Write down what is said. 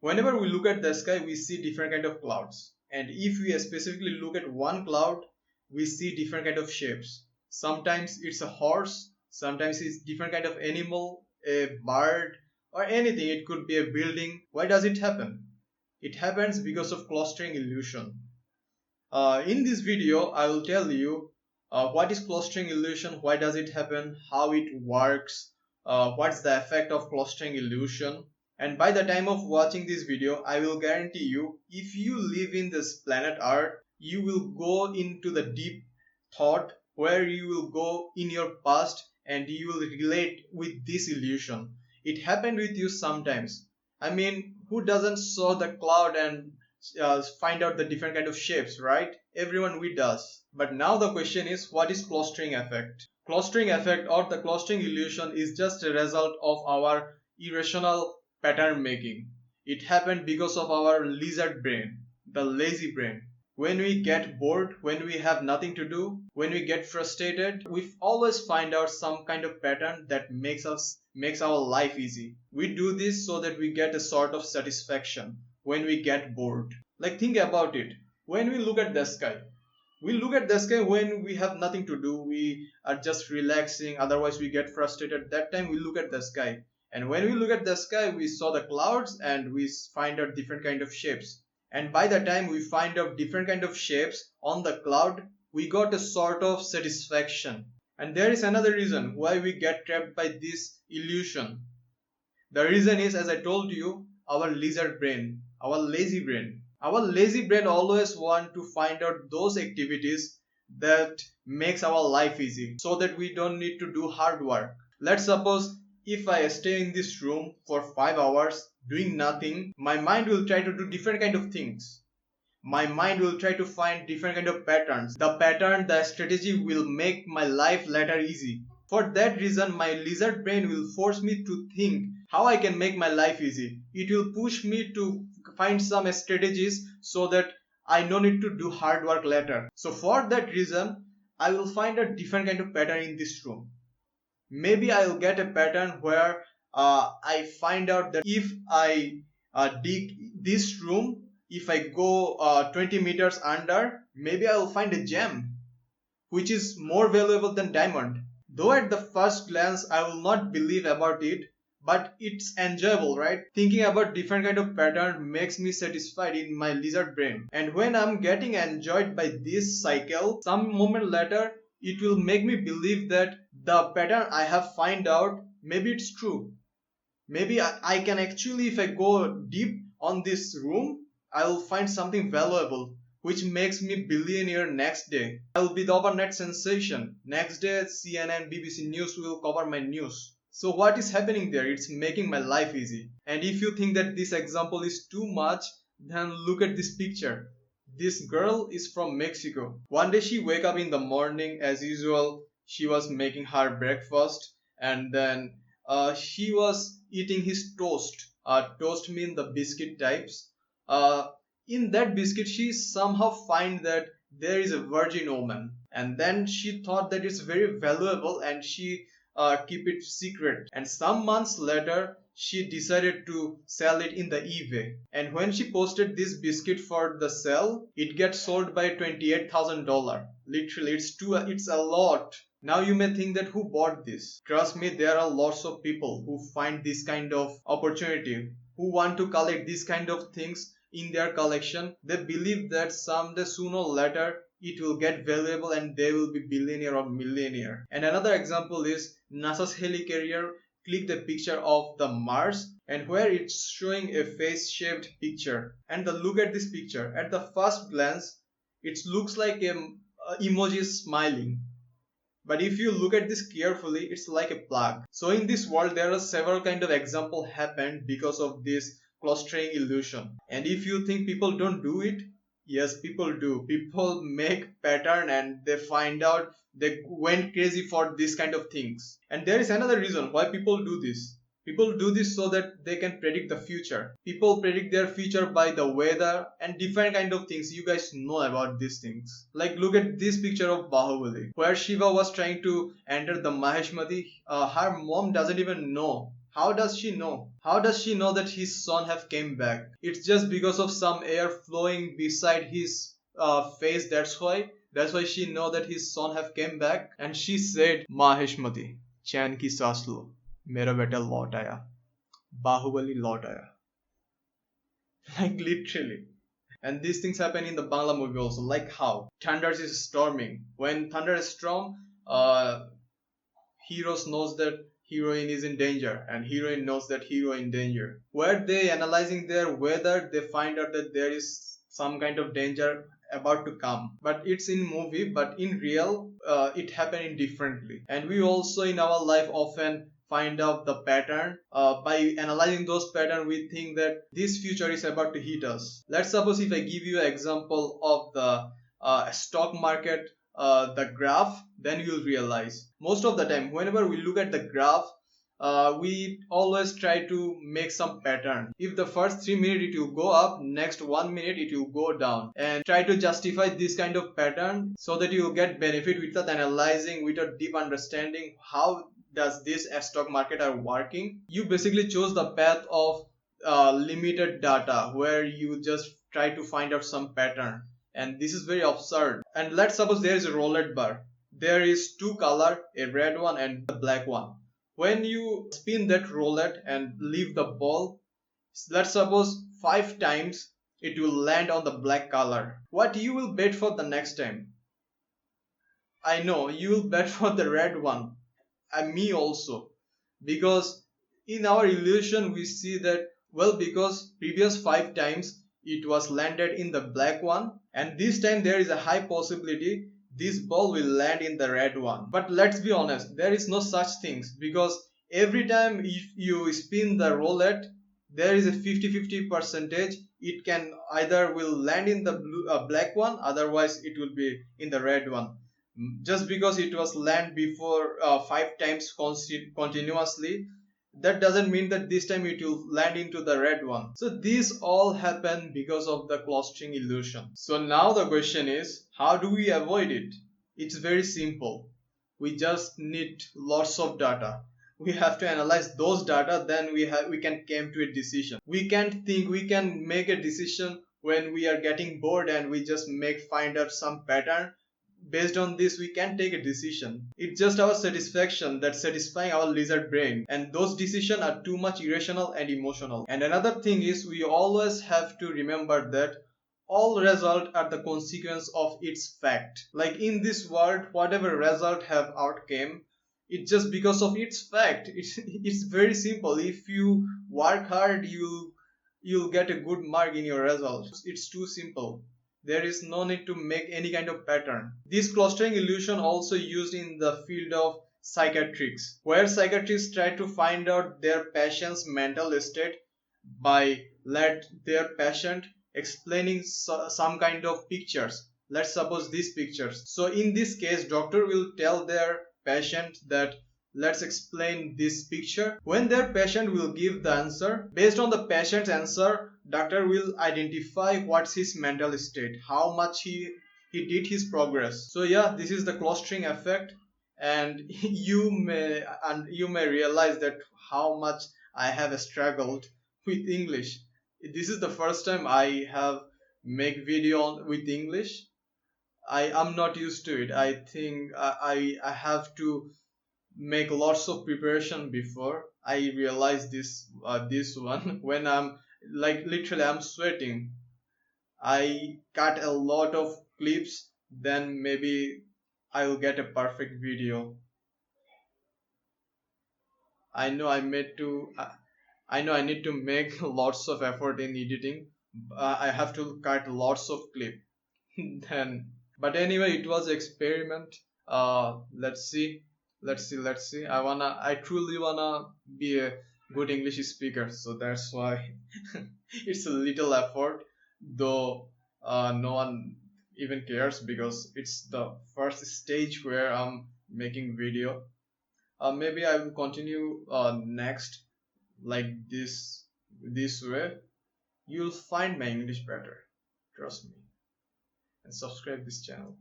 Whenever we look at the sky, we see different kind of clouds. And if we specifically look at one cloud, we see different kind of shapes. Sometimes it's a horse, sometimes it's different kind of animal, a bird, or anything. It could be a building. Why does it happen? It happens because of clustering illusion. In this video, I will tell you what is clustering illusion, why does it happen, how it works, what's the effect of clustering illusion. And by the time of watching this video, I will guarantee you, if you live in this planet Earth, you will go into the deep thought where you will go in your past and you will relate with this illusion. It happened with you sometimes. I mean, who doesn't saw the cloud and find out the different kind of shapes, right? Everyone we does. But now the question is, what is clustering effect? Clustering effect or the clustering illusion is just a result of our irrational pattern making. It happened because of our lizard brain, the lazy brain. When we get bored, when we have nothing to do, when we get frustrated, we always find out some kind of pattern that makes our life easy. We do this so that we get a sort of satisfaction when we get bored. Like, think about it. When we look at the sky, we look at the sky when we have nothing to do, we are just relaxing, otherwise we get frustrated. That time we look at the sky, and when we look at the sky, we saw the clouds and we find out different kind of shapes. And by the time we find out different kind of shapes on the cloud, we got a sort of satisfaction. And there is another reason why we get trapped by this illusion. The reason is, as I told you, our lizard brain, our lazy brain. Our lazy brain always want to find out those activities that makes our life easy so that we don't need to do hard work. Let's suppose if I stay in this room for 5 hours doing nothing, my mind will try to do different kind of things. My mind will try to find different kind of patterns. The pattern, the strategy will make my life later easy. For that reason, my lizard brain will force me to think how I can make my life easy. It will push me to find some strategies so that I no need to do hard work later. So for that reason, I will find a different kind of pattern in this room. Maybe I'll get a pattern where I find out that if I dig this room, if I go 20 meters under, maybe I'll find a gem which is more valuable than diamond. Though at the first glance I will not believe about it, but it's enjoyable, right? Thinking about different kind of pattern makes me satisfied in my lizard brain. And when I'm getting enjoyed by this cycle, some moment later it will make me believe that the pattern I have find out, maybe it's true. Maybe I can actually, if I go deep on this room, I will find something valuable which makes me billionaire next day. I will be the overnight sensation. Next day, CNN, BBC News will cover my news. So what is happening there? It's making my life easy. And if you think that this example is too much, then look at this picture. This girl is from Mexico. One day she wake up in the morning as usual. She was making her breakfast, and then she was eating his toast. Toast mean the biscuit types. Uh, in that biscuit she somehow find that there is a virgin woman, and then she thought that it's very valuable and she keep it secret. And some months later she decided to sell it in the eBay, and when she posted this biscuit for the sale, it gets sold by $28,000. Literally, it's a lot. Now you may think that who bought this? Trust me, there are lots of people who find this kind of opportunity, who want to collect these kind of things in their collection. They believe that someday, sooner or later, it will get valuable and they will be billionaire or millionaire. And another example is NASA's helicarrier clicked a picture of the Mars, and where it's showing a face-shaped picture. And the look at this picture. At the first glance, it looks like a emoji smiling. But if you look at this carefully, it's like a plug. So in this world, there are several kind of example happened because of this clustering illusion. And if you think people don't do it, yes, people do. People make pattern and they find out they went crazy for this kind of things. And there is another reason why people do this. People do this so that they can predict the future. People predict their future by the weather and different kind of things. You guys know about these things. Like, look at this picture of Bahubali, where Shiva was trying to enter the Maheshmati. Her mom doesn't even know How does she know? How does she know that his son have came back? It's just because of some air flowing beside his face. That's why she know that his son have came back. And she said, Maheshmati, चैन की सांस लो, मेरा बेटा लौट आया, बाहुबली लौट आया. Like literally. And these things happen in the Bangla movie also. Like how thunder is storming. When thunder is storm, heroes knows that heroine is in danger, and heroine knows that hero in danger. Where they analyzing their weather, they find out that there is some kind of danger about to come. But it's in movie, but in real, it happening differently. And we also in our life often find out the pattern. By analyzing those patterns, we think that this future is about to hit us. Let's suppose if I give you an example of the stock market, the graph, then you'll realize most of the time whenever we look at the graph, we always try to make some pattern. If the first 3 minutes it will go up, next 1 minute it will go down, and try to justify this kind of pattern so that you get benefit without analyzing, without deep understanding how does this stock market are working. You basically chose the path of limited data where you just try to find out some pattern, and this is very absurd. And let's suppose there is a roulette bar. There is two color, a red one and a black one. When you spin that roulette and leave the ball, let's suppose 5 times, it will land on the black color. What you will bet for the next time? I know you will bet for the red one, and me also, because in our illusion we see that, well, because previous 5 times it was landed in the black one, and this time there is a high possibility this ball will land in the red one. But let's be honest, there is no such things, because every time if you spin the roulette, there is a 50-50 percentage it can either will land in the black one, otherwise it will be in the red one. Just because it was land before 5 times continuously, that doesn't mean that this time it will land into the red one. So these all happen because of the clustering illusion. So now the question is, how do we avoid it? It's very simple. We just need lots of data. We have to analyze those data, then we can come to a decision. We can't think, we can make a decision when we are getting bored and we just find out some pattern. Based on this we can take a decision. It's just our satisfaction that satisfying our lizard brain, and those decisions are too much irrational and emotional. And another thing is, we always have to remember that all results are the consequence of its fact. Like in this world, whatever result have outcome, it's just because of its fact. It's very simple. If you work hard, you'll get a good mark in your results. It's too simple. There is no need to make any kind of pattern. This clustering illusion also used in the field of psychiatrics, where psychiatrists try to find out their patient's mental state by let their patient explaining some kind of pictures. Let's suppose these pictures. So in this case, doctor will tell their patient that let's explain this picture. When their patient will give the answer, based on the patient's answer, doctor will identify what's his mental state, how much he did his progress. So yeah, this is the clustering effect. And you may realize that how much I have struggled with English. This is the first time I have make video with English. I am not used to it. I think I have to make lots of preparation before I realize this one. When I'm like literally I'm sweating, I cut a lot of clips, then maybe I will get a perfect video. I know I made to I know I need to make lots of effort in editing. I have to cut lots of clip. Then, but anyway, it was experiment. Let's see. I truly wanna be a good English speaker, so that's why it's a little effort, though no one even cares because it's the first stage where I'm making video. Maybe I will continue next like this way. You'll find my English better, trust me, and subscribe this channel.